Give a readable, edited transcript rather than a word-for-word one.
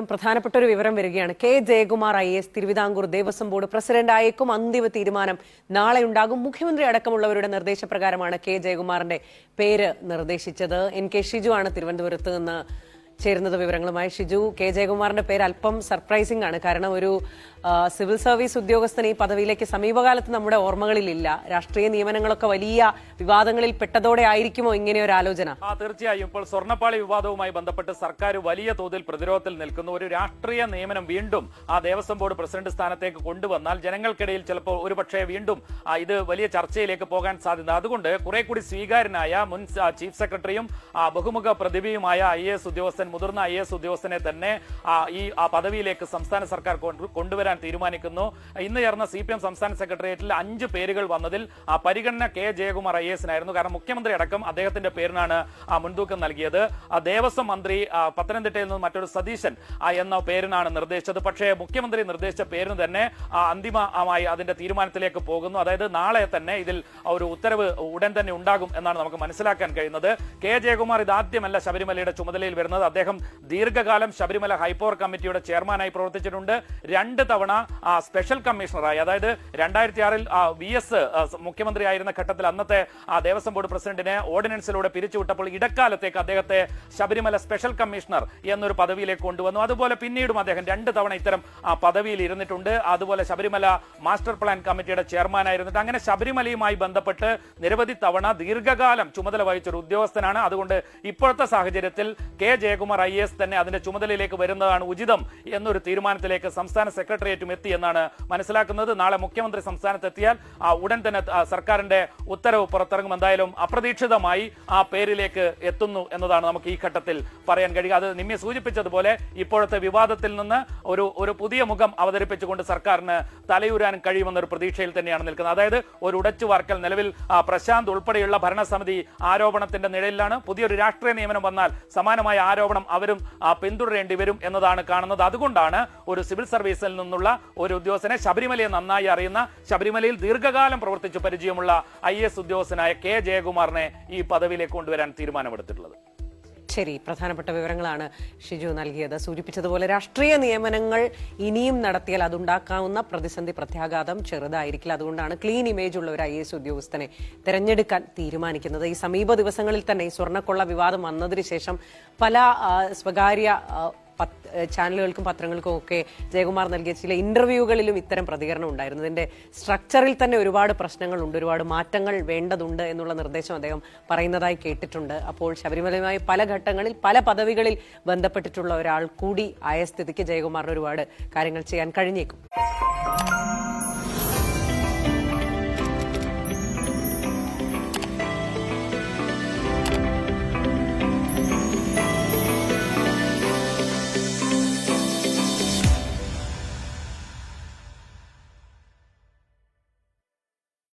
പ്രധാനപ്പെട്ട ഒരു വിവരം വരികയാണ്. K Jayakumar IAS Thiruvithamkoor Devaswom board പ്രസിഡന്റായേക്കും അന്തിമ തീരുമാനം നാളെ ഉണ്ടാകും. മുഖ്യമന്ത്രി അടക്കമുള്ളവരുടെ നിർദ്ദേശപ്രകാരമാണ് കെ ജയകുമാറിന്റെ പേര് നിർദ്ദേശിച്ചത്. NK ഷിജു ആണ് തിരുവനന്തപുരത്ത് നിന്ന് ചേരുന്നത് വിവരങ്ങളുമായി. ഷിജു, കെ ജയകുമാറിന്റെ പേര് അല്പം സർപ്രൈസിംഗ് ആണ്. കാരണം ഒരു സിവിൽ സർവീസ് ഉദ്യോഗസ്ഥൻ ഈ പദവിയിലേക്ക് സമീപകാലത്ത് നമ്മുടെ ഓർമ്മകളിലില്ല. രാഷ്ട്രീയ നിയമനങ്ങളൊക്കെ വലിയ വിവാദങ്ങളിൽ പെട്ടതോടെ ആയിരിക്കുമോ ഇങ്ങനെ ഒരു ആലോചന? തീർച്ചയായും ഇപ്പോൾ സ്വർണ്ണപ്പാളി വിവാദവുമായി ബന്ധപ്പെട്ട് സർക്കാർ വലിയ തോതിൽ പ്രതിരോധത്തിൽ നിൽക്കുന്നു. ഒരു രാഷ്ട്രീയ നിയമനം വീണ്ടും ആ ദേവസ്വം ബോർഡ് പ്രസിഡന്റ് സ്ഥാനത്തേക്ക് കൊണ്ടുവന്നാൽ ജനങ്ങൾക്കിടയിൽ ചിലപ്പോൾ ഒരുപക്ഷെ വീണ്ടും ഇത് വലിയ ചർച്ചയിലേക്ക് പോകാൻ സാധ്യത. അതുകൊണ്ട് കുറെ കൂടി സ്വീകാര്യനായ മുൻ ചീഫ് സെക്രട്ടറിയും ബഹുമുഖ പ്രതിഭയുമായ മുതിർന്ന IAS ഉദ്യോഗസ്ഥനെ തന്നെ ആ പദവിയിലേക്ക് സംസ്ഥാന സർക്കാർ കൊണ്ടുവരാൻ തീരുമാനിക്കുന്നു. ഇന്ന് ചേർന്ന CPM സംസ്ഥാന സെക്രട്ടേറിയറ്റിൽ 5 പേരുകൾ വന്നതിൽ പരിഗണന കെ ജയകുമാർ IASനായിരുന്നു. കാരണം മുഖ്യമന്ത്രി അടക്കം അദ്ദേഹത്തിന്റെ പേരിനാണ് മുൻതൂക്കം നൽകിയത്. ദേവസ്വം മന്ത്രി പത്തനംതിട്ടയിൽ നിന്ന് മറ്റൊരു സതീശൻ എന്ന പേരിനാണ് നിർദ്ദേശിച്ചത്. പക്ഷേ മുഖ്യമന്ത്രി നിർദ്ദേശിച്ച പേരിന് തന്നെ അന്തിമമായി അതിന്റെ തീരുമാനത്തിലേക്ക് പോകുന്നു. അതായത് നാളെ തന്നെ ഇതിൽ ഒരു ഉത്തരവ് ഉടൻ തന്നെ ഉണ്ടാകും എന്നാണ് നമുക്ക് മനസ്സിലാക്കാൻ കഴിയുന്നത്. കെ ജയകുമാർ ഇതാദ്യമല്ല ശബരിമലയുടെ ചുമതലയിൽ വരുന്നത്. അദ്ദേഹം ദീർഘകാലം ശബരിമല ഹൈപ്പവർ കമ്മിറ്റിയുടെ ചെയർമാനായി പ്രവർത്തിച്ചിട്ടുണ്ട്. 2 തവണ സ്പെഷ്യൽ കമ്മീഷണറായി, അതായത് 2006 VS മുഖ്യമന്ത്രി ആയിരുന്ന ഘട്ടത്തിൽ അന്നത്തെ ദേവസ്വം ബോർഡ് പ്രസിഡന്റിനെ ഓർഡിനൻസിലൂടെ പിരിച്ചുവിട്ടപ്പോൾ ഇടക്കാലത്തേക്ക് അദ്ദേഹത്തെ ശബരിമല സ്പെഷ്യൽ കമ്മീഷണർ എന്നൊരു പദവിയിലേക്ക് കൊണ്ടുവന്നു. അതുപോലെ പിന്നീടും അദ്ദേഹം 2 തവണ ഇത്തരം പദവിയിൽ ഇരുന്നിട്ടുണ്ട്. അതുപോലെ ശബരിമല മാസ്റ്റർ പ്ലാൻ കമ്മിറ്റിയുടെ ചെയർമാനായിരുന്നിട്ട് അങ്ങനെ ശബരിമലയുമായി ബന്ധപ്പെട്ട് നിരവധി തവണ ദീർഘകാലം ചുമതല വഹിച്ചൊരു ഉദ്യോഗസ്ഥനാണ്. അതുകൊണ്ട് ഇപ്പോഴത്തെ സാഹചര്യത്തിൽ കെ ജയകുമാർ IAS തന്നെ അതിന്റെ ചുമതലയിലേക്ക് വരുന്നതാണ് ഉചിതം എന്നൊരു തീരുമാനത്തിലേക്ക് സംസ്ഥാന സെക്രട്ടേറിയറ്റും എത്തി എന്നാണ് മനസ്സിലാക്കുന്നത്. നാളെ മുഖ്യമന്ത്രി സംസ്ഥാനത്തെത്തിയാൽ ഉടൻ തന്നെ സർക്കാരിന്റെ ഉത്തരവ് പുറത്തിറങ്ങും. എന്തായാലും അപ്രതീക്ഷിതമായി ആ പേരിലേക്ക് എത്തുന്നു എന്നതാണ് നമുക്ക് ഈ ഘട്ടത്തിൽ പറയാൻ കഴിയുക. അത് നിമ്മി സൂചിപ്പിച്ചതുപോലെ ഇപ്പോഴത്തെ വിവാദത്തിൽ നിന്ന് ഒരു പുതിയ മുഖം അവതരിപ്പിച്ചുകൊണ്ട് സർക്കാരിന് തലയൂരാൻ കഴിയുമെന്നൊരു പ്രതീക്ഷയിൽ തന്നെയാണ് നിൽക്കുന്നത്. അതായത് ഒരു ഉടച്ചുവാർക്കൽ നിലവിൽ പ്രശാന്ത് ഉൾപ്പെടെയുള്ള ഭരണസമിതി ആരോപണത്തിന്റെ നിഴലിലാണ്. പുതിയൊരു രാഷ്ട്രീയ നിയമനം വന്നാൽ സമാനമായ ആരോപണം അവരും പിന്തുടരേണ്ടി വരും എന്നതാണ് കാണുന്നത്. അതുകൊണ്ടാണ് ഒരു സിവിൽ സർവീസിൽ നിന്നുള്ള ഒരു ഉദ്യോഗസ്ഥനെ ശബരിമലയെ നന്നായി അറിയുന്ന, ശബരിമലയിൽ ദീർഘകാലം പ്രവർത്തിച്ചു പരിചയമുള്ള IAS ഉദ്യോഗസ്ഥനായ കെ ജയകുമാറിനെ ഈ പദവിയിലേക്ക് കൊണ്ടുവരാൻ തീരുമാനമെടുത്തിട്ടുള്ളത്. ശരി, പ്രധാനപ്പെട്ട വിവരങ്ങളാണ് ഷിജു നൽകിയത്. സൂചിപ്പിച്ചതുപോലെ രാഷ്ട്രീയ നിയമനങ്ങൾ ഇനിയും നടത്തിയാൽ അതുണ്ടാക്കാവുന്ന പ്രതിസന്ധി പ്രത്യാഘാതം ചെറുതായിരിക്കില്ല. അതുകൊണ്ടാണ് ക്ലീൻ ഇമേജ് ഉള്ള ഒരു IAS ഉദ്യോഗസ്ഥനെ തെരഞ്ഞെടുക്കാൻ തീരുമാനിക്കുന്നത്. ഈ സമീപ ദിവസങ്ങളിൽ തന്നെ ഈ സ്വർണ്ണക്കൊള്ള വിവാദം വന്നതിന് ശേഷം പല സ്വകാര്യ ചാനലുകൾക്കും പത്രങ്ങൾക്കും ഒക്കെ ജയകുമാർ നൽകിയ ചില ഇന്റർവ്യൂകളിലും ഇത്തരം പ്രതികരണം ഉണ്ടായിരുന്നു. ഇതിന്റെ സ്ട്രക്ചറിൽ തന്നെ ഒരുപാട് പ്രശ്നങ്ങളുണ്ട്, ഒരുപാട് മാറ്റങ്ങൾ വേണ്ടതുണ്ട് എന്നുള്ള നിർദ്ദേശം അദ്ദേഹം പറയുന്നതായി കേട്ടിട്ടുണ്ട്. അപ്പോൾ ശബരിമലയുമായി പല ഘട്ടങ്ങളിൽ പല പദവികളിൽ ബന്ധപ്പെട്ടിട്ടുള്ള ഒരാൾ കൂടി ആയ സ്ഥിതിക്ക് ജയകുമാറിന് ഒരുപാട് കാര്യങ്ങൾ ചെയ്യാൻ കഴിഞ്ഞേക്കും.